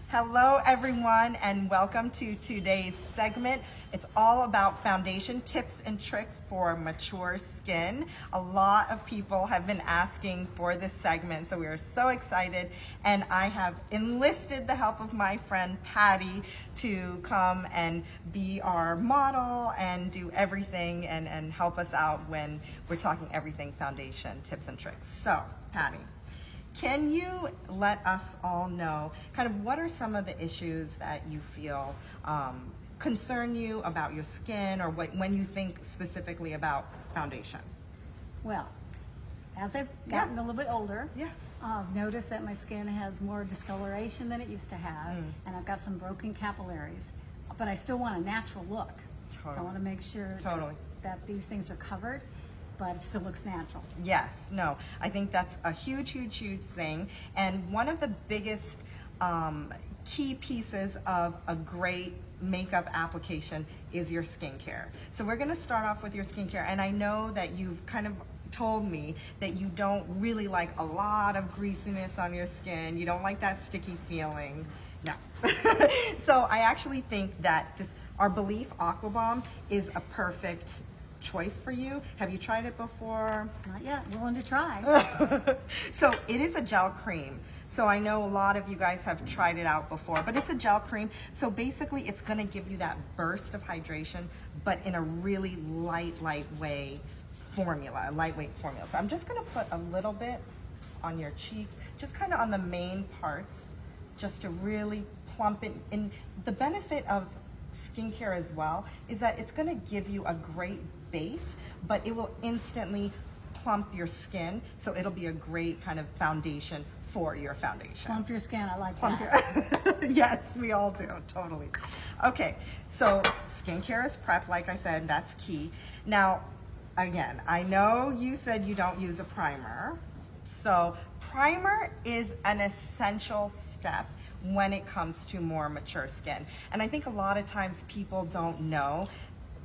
Hello everyone and welcome to today's segment. It's all about foundation tips and tricks for mature skin. A lot of people have been asking for this segment, so we are so excited, and I have enlisted the help of my friend Patti to come and be our model and do everything and help us out when we're talking everything foundation tips and tricks. So, Patti, can you let us all know kind of what are some of the issues that you feel concern you about your skin, or when you think specifically about foundation? Well, as I've gotten a little bit older, Yeah. I've noticed that my skin has more discoloration than it used to have, and I've got some broken capillaries, but I still want a natural look. So I Totally. want to make sure Totally. that these things are covered, but it still looks natural. Yes, no, I think that's a huge thing. And one of the biggest key pieces of a great makeup application is your skincare. So we're gonna start off with your skincare, and I know that you've kind of told me that you don't really like a lot of greasiness on your skin. You don't like that sticky feeling. No. So I actually think that our Belif Aqua Bomb is a perfect choice for you. Have you tried it before? Not yet, willing to try. So it is a gel cream. So I know a lot of you guys have tried it out before, but it's a gel cream. So basically it's gonna give you that burst of hydration, but in a really lightweight formula. So I'm just gonna put a little bit on your cheeks, just kind of on the main parts, just to really plump it in. The benefit of skincare as well is that it's going to give you a great base, but it will instantly plump your skin, so it'll be a great kind of foundation for your foundation. Plump your skin, I like Plump that. Yes, we all do, totally. Okay, so skincare is prep, like I said, that's key. Now, again, I know you said you don't use a primer, so primer is an essential step when it comes to more mature skin. And I think a lot of times people don't know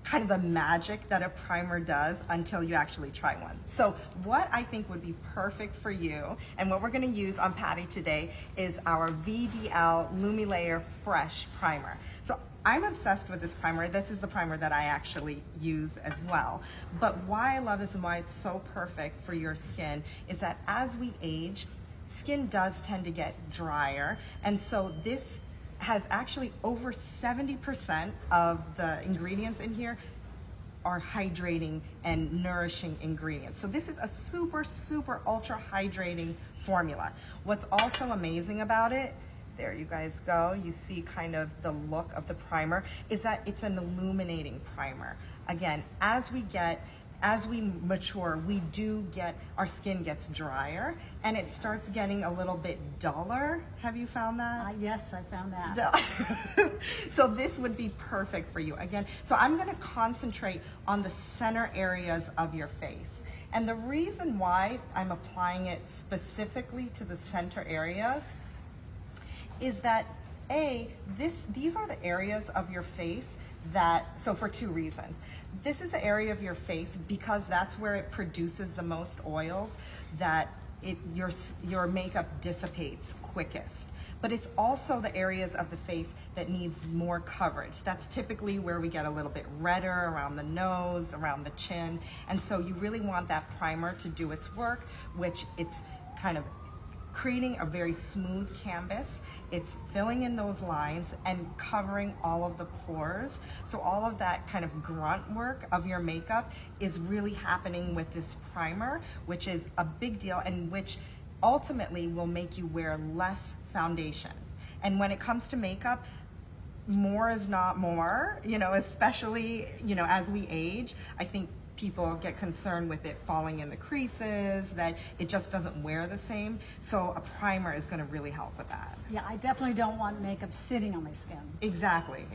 kind of the magic that a primer does until you actually try one. So what I think would be perfect for you, and what we're gonna use on Patti today, is our VDL Lumilayer Fresh Primer. So I'm obsessed with this primer. This is the primer that I actually use as well. But why I love this and why it's so perfect for your skin is that as we age, skin does tend to get drier, and so this has actually over 70% of the ingredients in here are hydrating and nourishing ingredients. So this is a super ultra hydrating formula. What's also amazing about it, there you guys go, you see kind of the look of the primer, is that it's an illuminating primer. Again, as we mature, our skin gets drier and it starts getting a little bit duller. Have you found that? Yes, I found that. So this would be perfect for you. Again, so I'm gonna concentrate on the center areas of your face. And the reason why I'm applying it specifically to the center areas is that these are the areas of your face so for two reasons. This is the area of your face because that's where it produces the most oils that your makeup dissipates quickest. But it's also the areas of the face that needs more coverage. That's typically where we get a little bit redder around the nose, around the chin. And so you really want that primer to do its work, which it's kind of creating a very smooth canvas. It's filling in those lines and covering all of the pores. So all of that kind of grunt work of your makeup is really happening with this primer, which is a big deal and which ultimately will make you wear less foundation. And when it comes to makeup, more is not more, especially, as we age. I think people get concerned with it falling in the creases, that it just doesn't wear the same. So a primer is gonna really help with that. Yeah, I definitely don't want makeup sitting on my skin. Exactly.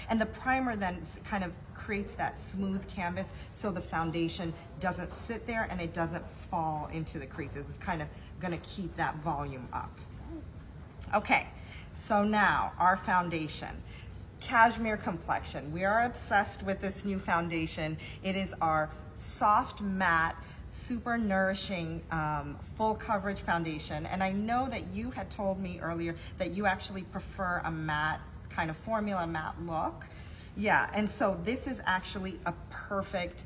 And the primer then kind of creates that smooth canvas so the foundation doesn't sit there and it doesn't fall into the creases. It's kind of gonna keep that volume up. Okay, so now our foundation. Cashmere Complexion. We are obsessed with this new foundation. It is our soft matte super nourishing, full coverage foundation. And I know that you had told me earlier that you actually prefer a matte kind of formula, matte look. Yeah, and so this is actually a perfect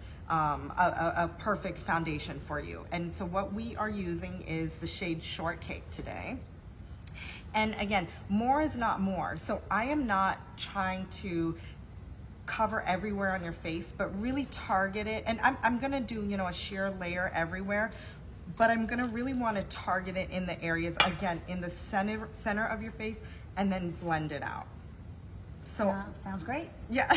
perfect foundation for you. And so what we are using is the shade Shortcake today. And again, more is not more. So I am not trying to cover everywhere on your face, but really target it. And I'm gonna do, you know, a sheer layer everywhere, but I'm gonna really wanna target it in the areas, again, in the center of your face, and then blend it out. So sounds great. yeah.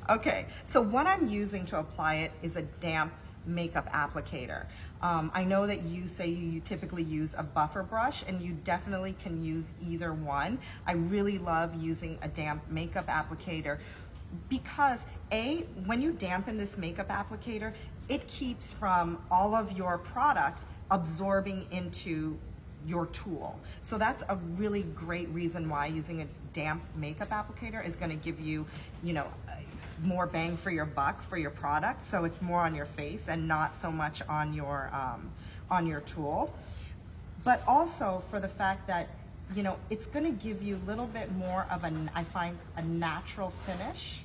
Okay, so what I'm using to apply it is a damp makeup applicator. I know that you say you typically use a buffer brush, and you definitely can use either one. I really love using a damp makeup applicator because when you dampen this makeup applicator, it keeps from all of your product absorbing into your tool. So that's a really great reason why using a damp makeup applicator is going to give you, you know, more bang for your buck for your product. So it's more on your face and not so much on your tool. But also for the fact that, you know, it's going to give you a little bit more of I find a natural finish.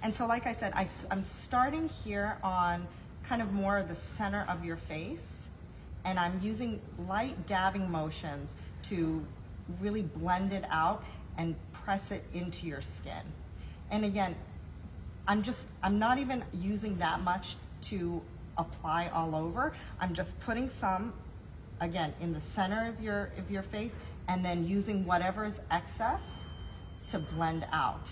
And so like I said, I'm starting here on kind of more of the center of your face. And I'm using light dabbing motions to really blend it out and press it into your skin. And again, I'm not even using that much to apply all over. I'm just putting some, again, in the center of your face, and then using whatever is excess to blend out.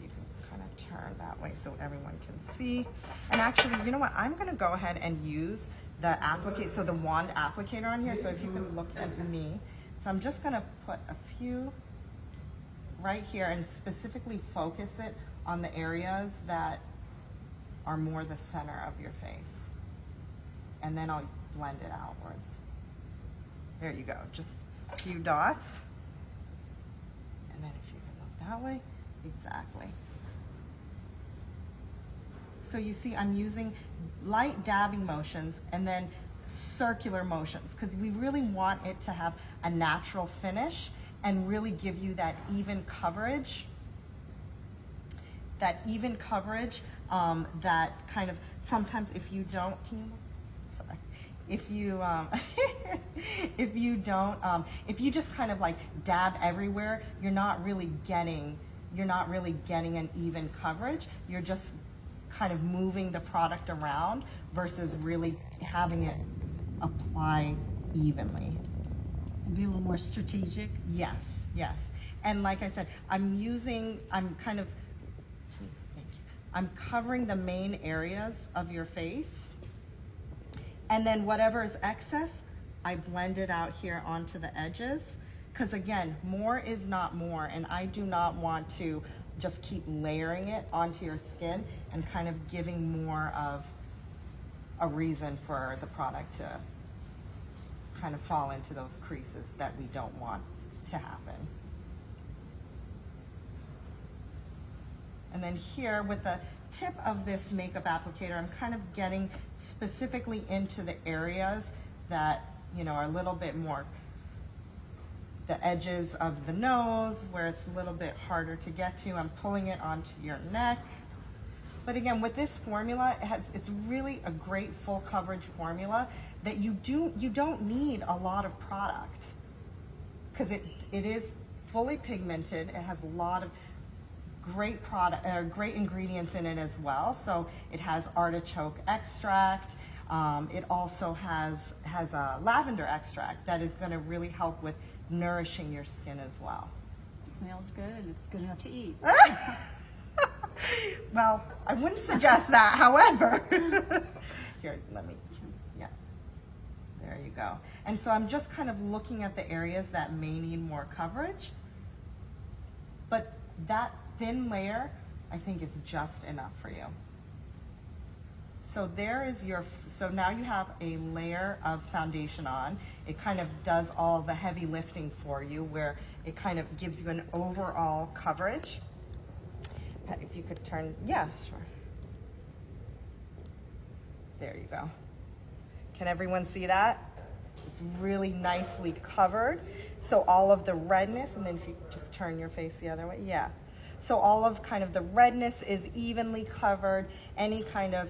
You can kind of turn that way so everyone can see. And actually, you know what? I'm gonna go ahead and use the the wand applicator on here. So if you can look at me. So I'm just gonna put a few right here and specifically focus it on the areas that are more the center of your face. And then I'll blend it outwards. There you go, just a few dots. And then if you can look that way, exactly. So you see I'm using light dabbing motions and then circular motions because we really want it to have a natural finish and really give you that even coverage. That kind of, sometimes if you don't, sorry, if you just kind of like dab everywhere, you're not really getting an even coverage. You're just kind of moving the product around versus really having it apply evenly. And be a little more strategic. Yes, yes. And like I said, I'm covering the main areas of your face. And then whatever is excess, I blend it out here onto the edges. Because again, more is not more, and I do not want to just keep layering it onto your skin and kind of giving more of a reason for the product to kind of fall into those creases that we don't want to happen. And then here with the tip of this makeup applicator, I'm kind of getting specifically into the areas that, you know, are a little bit more the edges of the nose where it's a little bit harder to get to. I'm pulling it onto your neck. But again, with this formula, it's really a great full coverage formula that you don't need a lot of product because it is fully pigmented. It has a lot of great great ingredients in it as well. So it has artichoke extract. It also has a lavender extract that is going to really help with nourishing your skin as well. It smells good and it's good enough to eat. Well, I wouldn't suggest that, however. Here, yeah. There you go. And so I'm just kind of looking at the areas that may need more coverage. But that thin layer, I think is just enough for you. So there is so now you have a layer of foundation on. It kind of does all the heavy lifting for you where it kind of gives you an overall coverage. If you could turn, yeah, sure. There you go. Can everyone see that? It's really nicely covered. So all of the redness, and then if you just turn your face the other way, yeah. So all of kind of the redness is evenly covered. Any kind of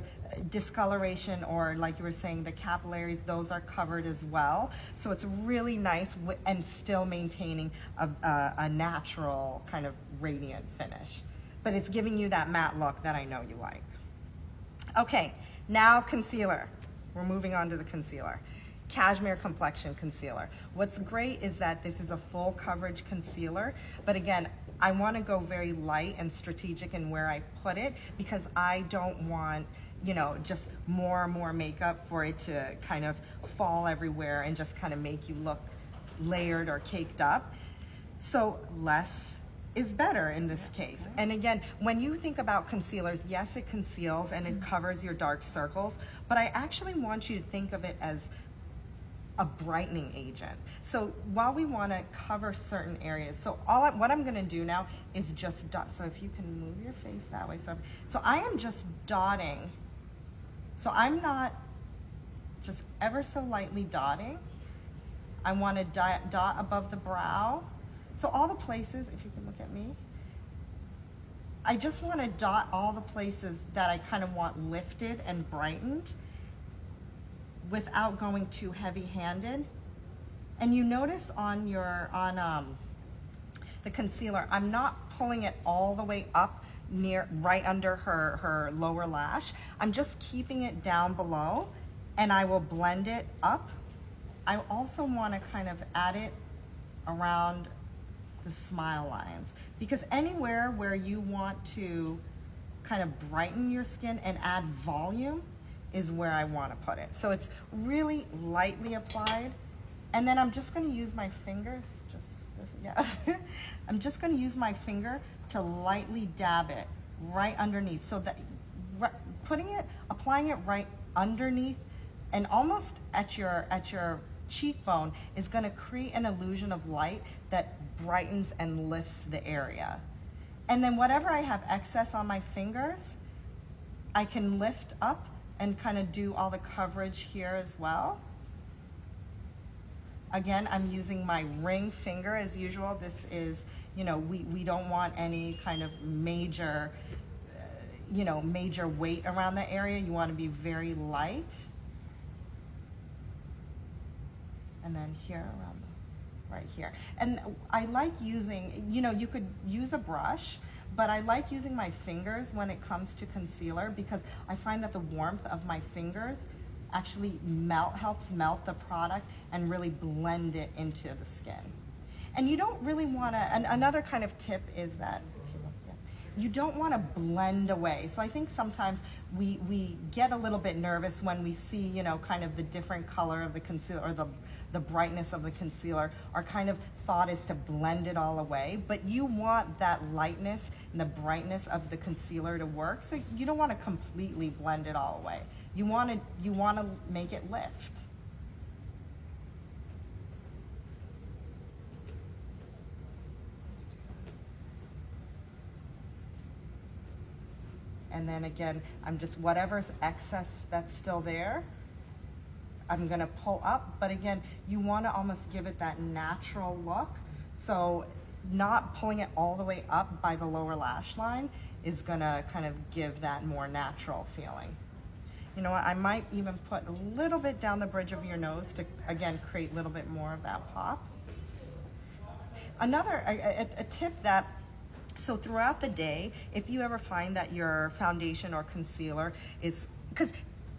discoloration, or like you were saying, the capillaries, those are covered as well. So it's really nice and still maintaining a natural kind of radiant finish. But it's giving you that matte look that I know you like. Okay, now concealer. We're moving on to the concealer. Cashmere Complexion Concealer. What's great is that this is a full coverage concealer, but again, I want to go very light and strategic in where I put it, because I don't want, you know, just more and more makeup for it to kind of fall everywhere and just kind of make you look layered or caked up. So less is better in this case. And again, when you think about concealers, yes, it conceals and it covers your dark circles, but I actually want you to think of it as a brightening agent. So while we want to cover certain areas, so what I'm going to do now is just dot. So if you can move your face that way. So I am just dotting. So I'm not just ever so lightly dotting. I want to dot above the brow. So all the places, if you can look at me, I just want to dot all the places that I kind of want lifted and brightened without going too heavy-handed. And you notice on the concealer, I'm not pulling it all the way up right under her lower lash. I'm just keeping it down below, and I will blend it up. I also want to kind of add it around the smile lines, because anywhere where you want to kind of brighten your skin and add volume is where I want to put it. So it's really lightly applied, and then I'm just going to use my finger, I'm just going to use my finger to lightly dab it right underneath, so that applying it right underneath and almost at your cheekbone is going to create an illusion of light that brightens and lifts the area. And then whatever I have excess on my fingers, I can lift up and kind of do all the coverage here as well. Again, I'm using my ring finger as usual. This is, you know, we don't want any kind of major, major weight around the area. You want to be very light. And then here around right here. And I like using, you could use a brush, but I like using my fingers when it comes to concealer, because I find that the warmth of my fingers actually helps melt the product and really blend it into the skin. And you don't really want to, and another kind of tip is that you don't want to blend away. So I think sometimes we get a little bit nervous when we see, kind of the different color of the concealer, or the brightness of the concealer. Our kind of thought is to blend it all away, but you want that lightness and the brightness of the concealer to work. So you don't want to completely blend it all away. You want to make it lift. And then again, I'm just, whatever's excess that's still there, I'm gonna pull up. But again, you wanna almost give it that natural look. So not pulling it all the way up by the lower lash line is gonna kind of give that more natural feeling. You know what, I might even put a little bit down the bridge of your nose to, again, create a little bit more of that pop. Another, a tip that, so throughout the day, if you ever find that your foundation or concealer is, because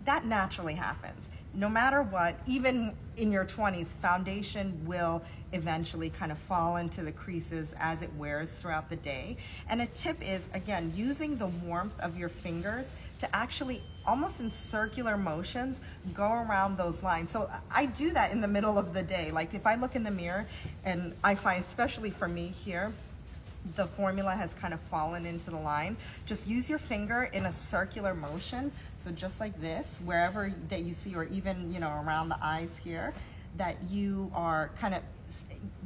that naturally happens. No matter what, even in your 20s, foundation will eventually kind of fall into the creases as it wears throughout the day. And a tip is, again, using the warmth of your fingers to actually, almost in circular motions, go around those lines. So I do that in the middle of the day. Like if I look in the mirror and I find, especially for me here, the formula has kind of fallen into the line, just use your finger in a circular motion. So just like this, wherever that you see, or even, around the eyes here, that you are kind of,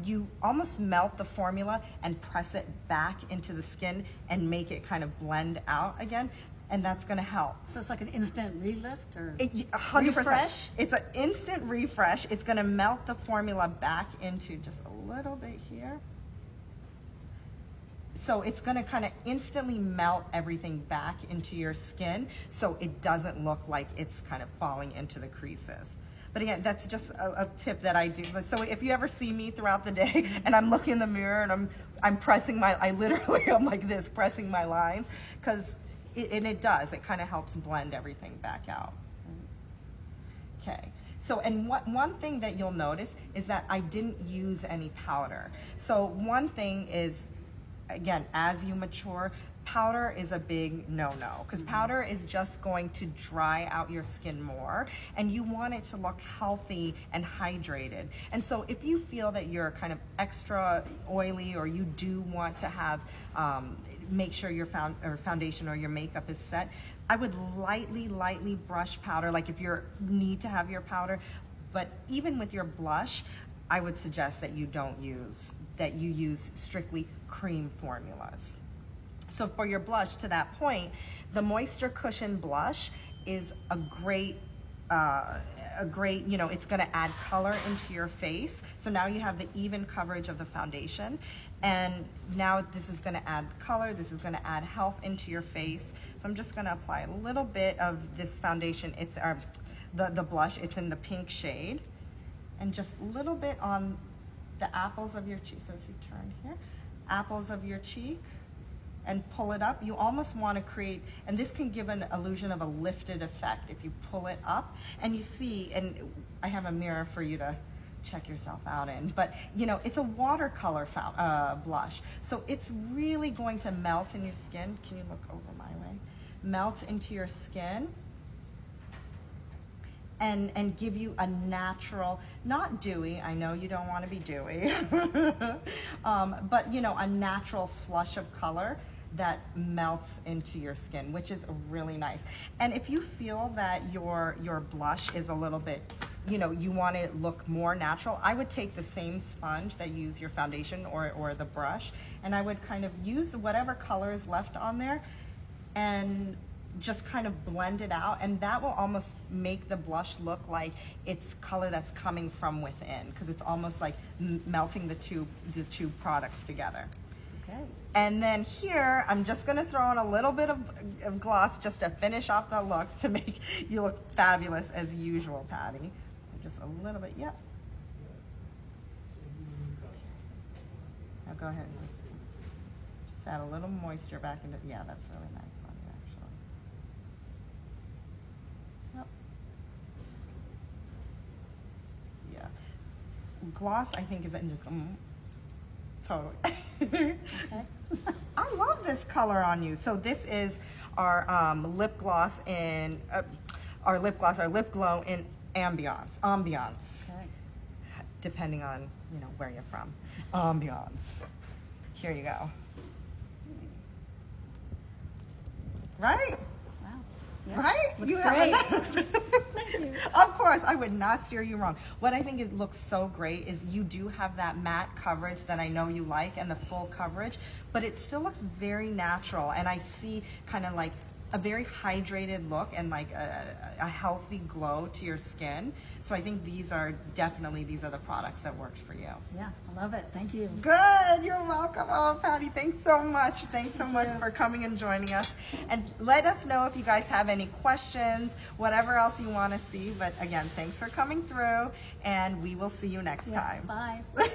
you almost melt the formula and press it back into the skin and make it kind of blend out again. and that's gonna help. So it's like an instant relift or 100%. refresh? It's an instant refresh. It's gonna melt the formula back into just a little bit here. So it's gonna kind of instantly melt everything back into your skin so it doesn't look like it's kind of falling into the creases. But again, that's just a tip that I do. So if you ever see me throughout the day and I'm looking in the mirror and I'm pressing I'm like this, pressing my lines, because it does, it kind of helps blend everything back out. Okay. So, and one thing that you'll notice is that I didn't use any powder. So one thing is, again, as you mature, powder is a big no-no, because powder is just going to dry out your skin more, and you want it to look healthy and hydrated. And so if you feel that you're kind of extra oily, or you do want to have, make sure your foundation or your makeup is set, I would lightly brush powder, like if you need to have your powder. But even with your blush, I would suggest that you you use strictly cream formulas. So for your blush, to that point, the Moisture Cushion blush is a great, it's gonna add color into your face. So now you have the even coverage of the foundation. And now this is gonna add color, this is gonna add health into your face. So I'm just gonna apply a little bit of this foundation. It's the blush, it's in the pink shade. And just a little bit on the apples of your cheek. So if you turn here, apples of your cheek, and pull it up. You almost want to create, and this can give an illusion of a lifted effect if you pull it up. And you see, and I have a mirror for you to check yourself out in, but it's a watercolor blush. So it's really going to melt in your skin. Can you look over my way? Melt into your skin. And give you a natural, not dewy, I know you don't want to be dewy, but a natural flush of color that melts into your skin, which is really nice. And if you feel that your blush is a little bit, you want it to look more natural, I would take the same sponge that you use your foundation or the brush, and I would kind of use whatever color is left on there and just kind of blend it out, and that will almost make the blush look like it's color that's coming from within, because it's almost like melting the two products together. Okay. And then here, I'm just gonna throw in a little bit of gloss just to finish off the look, to make you look fabulous as usual, Patti. Just a little bit, yep. Now go ahead and just add a little moisture back into, yeah, that's really nice on you, actually. Yep. Yeah. Gloss, I think, is just, totally. Okay. I love this color on you. So this is our lip gloss in our lip glow in Ambience. Okay. Depending on where you're from. Ambience. Here you go. Right? Wow. Yeah. Right? Looks you great. Thank you. Of course, I would not steer you wrong. What I think it looks so great is you do have that matte coverage that I know you like, and the full coverage, but it still looks very natural, and I see kind of like a very hydrated look and like a healthy glow to your skin. So I think these are the products that worked for you. Yeah, I love it. Thank you. Good, you're welcome. Oh, Patti, thanks so much. Thanks so much for coming and joining us. And let us know if you guys have any questions, whatever else you want to see. But again, thanks for coming through, and we will see you next time. Bye.